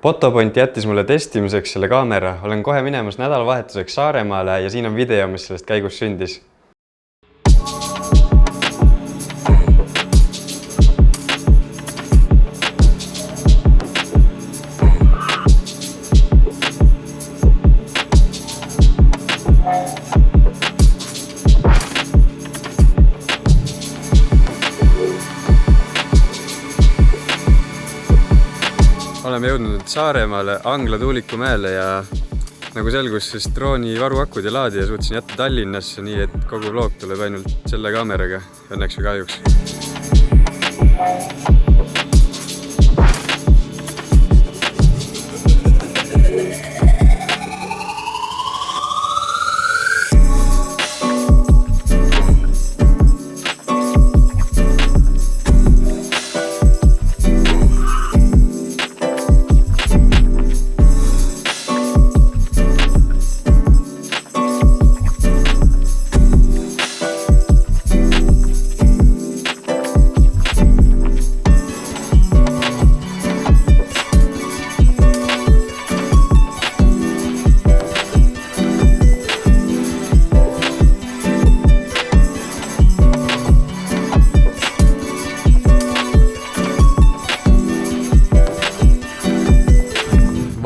Fotopoint jättis mulle testimiseks selle kaamera. Olen kohe minemas nädalavahetuseks Saaremaale ja siin on video, mis sellest käigus sündis. Oleme jõudnud Saaremaale Angla Tuulikumäele ja nagu selgus, siis drooni varuakud ja laadija suutsin jätta Tallinnasse, nii et kogu vlog tuleb ainult selle kaameraga, õnneks või kahjuks.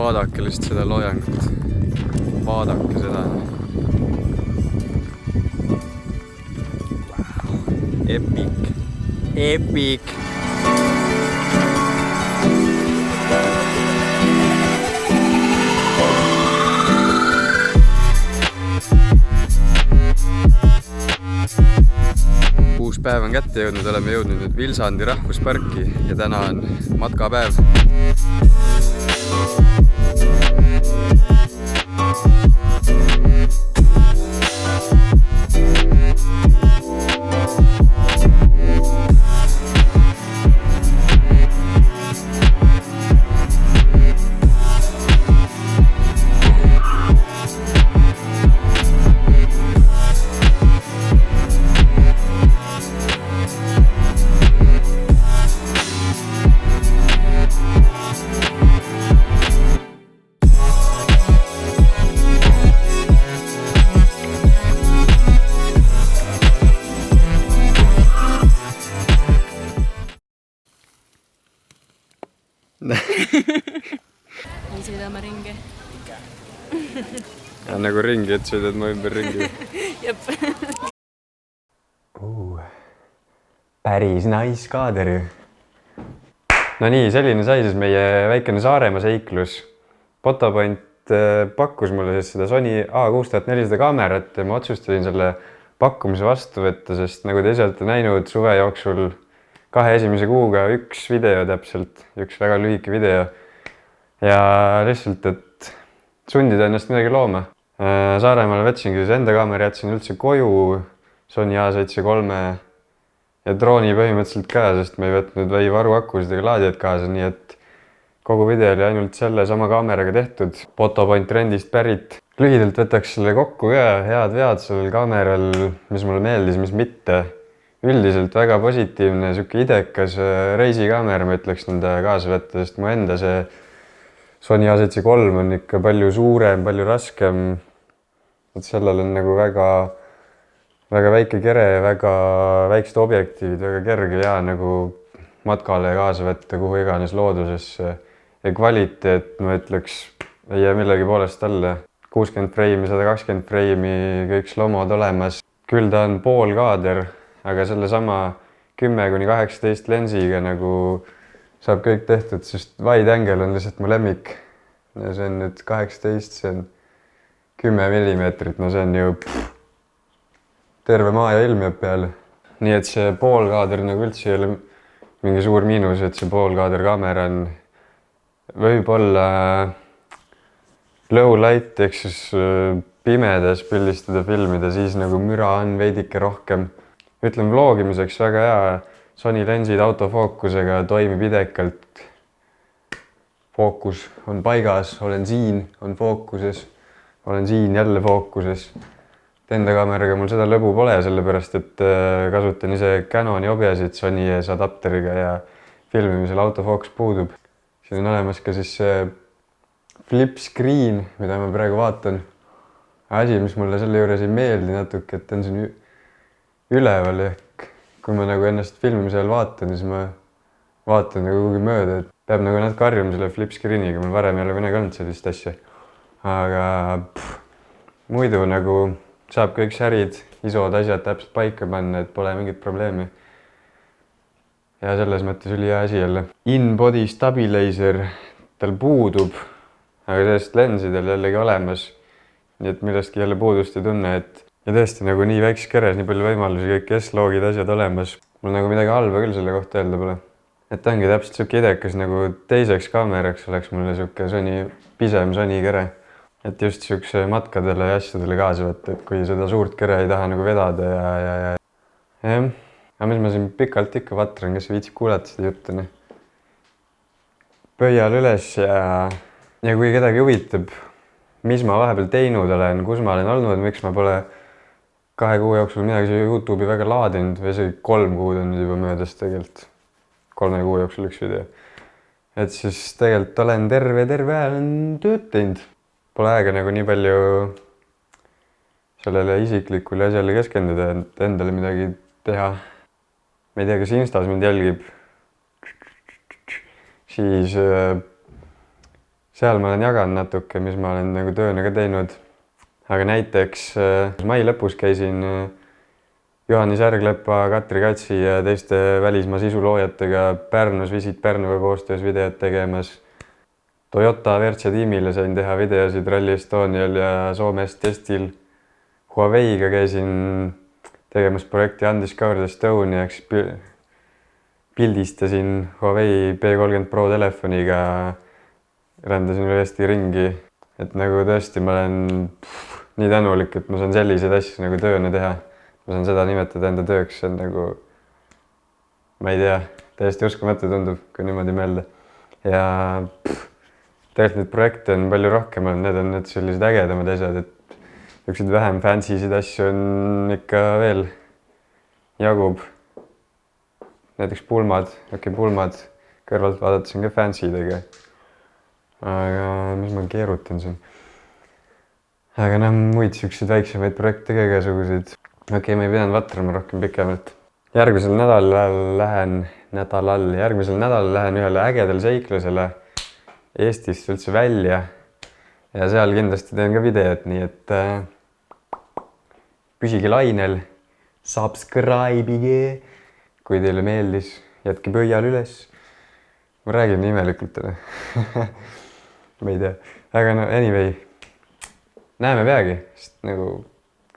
Vaadake lihtsalt seda loojangut. Vaadake seda. Epic. Epic. Uus päev on kätte jõudnud, oleme jõudnud nüüd Vilsandi rahvusparki ja täna on matkapäev. Nii sõidame ringi. Ja nagu ringi, et sõidad mu ümber ringi. Jep. Päris nice kaader. No nii, selline sai siis meie väikene Saaremaa seiklus. Fotopoint pakkus mulle siis seda Sony A6400 kaamerat ja ma otsustasin selle pakkumise vastu võtta, sest nagu te ise olete näinud suve jooksul 2 esimese kuuga üks video täpselt, üks väga lühike video ja lihtsalt, et sundida ennast midagi looma. Saaremaale võtsingi siis enda kaamera, jätsin üldse koju Sony A7 ja drooni põhimõtteliselt ka, sest me ei võtnud või varuakusid ega laadijaid kaasa, nii et kogu video oli ainult selle sama kaameraga tehtud. Fotopoint trendist pärit. Lühidalt võtaks selle kokku ka, head vead sellel kaameral, mis mulle meeldis, mis mitte. Üldiselt väga positiivne, siuke idekas reisikaamera, ma ütleks nende kaasa võtta, sest mu enda see Sony A7 III on ikka palju suurem, palju raskem. Et sellel on nagu väga väike kere, väga väiksed objektiivid, väga kerge ja nagu matkale kaasa võtta kuhu iganes loodusesse. Ja kvaliteet, ma ütleks, ei jää millegi poolest alla. 60 freimi, 120 freimi, kõik slomod olemas. Küll ta on poolkaader, aga selle sama 10–18 lensiga nagu saab kõik tehtud, sest wide angle on lihtsalt mu lemmik. Ja see on nüüd 18, see on 10 millimeetrit, no see on ju terve maa ja ilm jääb peale. Nii et see poolkaader nagu üldse ei ole mingi suur miinus, et see poolkaader kaamera on võib-olla low light, ehk siis pimedas pildistada, filmida, siis nagu müra on veidike rohkem. Ütlen vlogimiseks väga hea, Sony lensid autofookusega toimib idekalt. Fookus on paigas, olen siin, on fookuses, olen siin jälle fookuses. Enda kaameraga mul seda lõbu pole, sellepärast et kasutan ise Canoni objasid Sony ees adapteriga ja filmimisel autofookus puudub. Siin on olemas ka siis flip screen, mida ma praegu vaatan. Asi, mis mulle selle juures ei meeldi natuke, et on siin üleval ehk kui ma nagu ennast filmimise ajal vaatan, siis ma vaatan nagu kuhugi mööda, et peab nagu natuke harjuma selle flip screen'iga, mul varem ei ole kunagi olnud sellist asja. Aga muidu nagu saab kõik särid, isod, asjad täpselt paika panna, et pole mingit probleemi. Ja selles mõttes oli hea asi jälle. In-body stabilizer, tal puudub, aga sellest lensidel jällegi olemas. Nii et millestki jälle puudust ei tunne, et ja tõesti nagu nii väikses keres, nii palju võimalusi, kõik S-loogid, asjad olemas. Mul nagu midagi halba küll selle kohta öelda pole. Et ongi täpselt siuke idekas nagu teiseks kaameraks oleks mulle siuke pisem Sony kere. Et just siukse matkadele ja asjadele kaasa võtta, et kui seda suurt kere ei taha nagu vedada ja. Aga mis ma siin pikalt ikka vatran, kes viitsib kuulata seda juttu. Pöial üles ja kui kedagi huvitab, mis ma vahepeal teinud olen, kus ma olen olnud, miks ma pole 2 kuu jooksul midagi YouTube'i väga laadinud või see 3 kuud on juba möödas tegelikult. 3 kuu jooksul üks video. Et siis tegelikult olen terve ajal tööd teinud. Pole aega nagu nii palju sellele isiklikule asjale keskenduda, et endale midagi teha. Ma ei tea, kas Instas mind jälgib. Siis seal ma olen jaganud natuke, mis ma olen nagu tööna ka teinud. Aga näiteks mai lõpus käisin Johannes Järglepa, Katri Katsi ja teiste välismaa sisuloojatega Pärnus, Visit Pärnuga koostöös videot tegemas. Toyota Verce tiimile sain teha videosid Rally Estonial ja Soomes testil. Huawei'ga käisin tegemas projekti Undiscovered Estonia, pildistasin Huawei P30 Pro telefoniga, rändasin üle Eesti ringi. Et nagu tõesti ma olen nii tänulik, et ma saan selliseid asju nagu tööna teha. Ma saan seda nimetada enda tööks, see on nagu, ma ei tea, täiesti uskumatu tundub, kui niimoodi meelde. Ja tegelikult neid projekte on palju rohkem, need on need sellised ägedamad asjad, et üksid vähem fancysid asju on ikka veel jagub. Näiteks pulmad, pulmad kõrvalt vaadates on ka fancy'dega. Aga mis ma keerutan siin? Aga muid siukseid väiksemaid projekte ka igasuguseid. Ma ei pidanud vatrama rohkem pikemalt. Järgmisel nädalal lähen ühele ägedale seiklusele Eestist üldse välja. Ja seal kindlasti teen ka videot, nii et püsige lainel, subscribe'ige, kui teile meeldis, jätke pöial üles. Ma räägin imelikult. Ma ei tea. Aga anyway, näeme peagi, sest nagu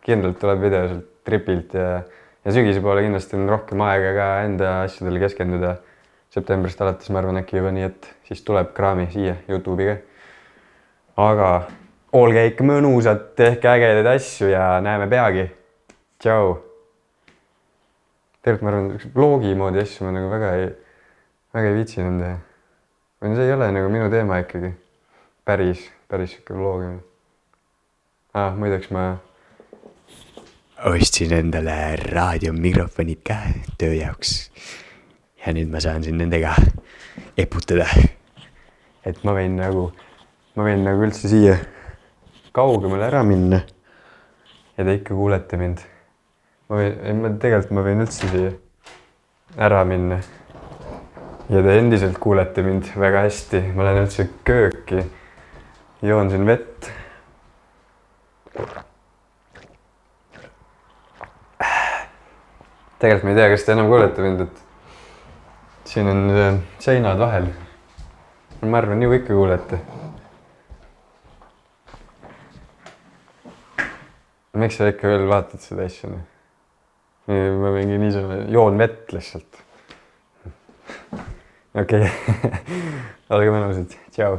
kindlalt tuleb video sealt tripilt ja sügise poole kindlasti on rohkem aega ka enda asjadele keskenduda. Septembrist alates ma arvan äkki juba nii, et siis tuleb kraami siia YouTube'iga. Aga olge ikka mõnusad, tehke ägedaid asju ja näeme peagi. Tšau! Tegelikult ma arvan, vlogi moodi asju ma nagu väga ei viitsinud teha. Või see ei ole nagu minu teema ikkagi. Päris siuke vlogi. Muideks ma ostsin endale raadiomikrofonid ka töö jaoks. Ja nüüd ma saan siin nendega eputada. Et ma võin nagu üldse siia kaugemale ära minna. Ja te ikka kuulete mind. Tegelikult ma võin üldse siia ära minna. Ja te endiselt kuulete mind väga hästi. Ma lähen üldse kööki. Joon siin vett. Tegelikult ma ei tea, kas te enam kuulete mind, et siin on seinad vahel. Ma arvan, ju ikka kuulete. Miks sa ikka veel vaatad seda asja? Ma võingi niisama, joon vett lihtsalt. Okei, olge mõnusad. Tšau.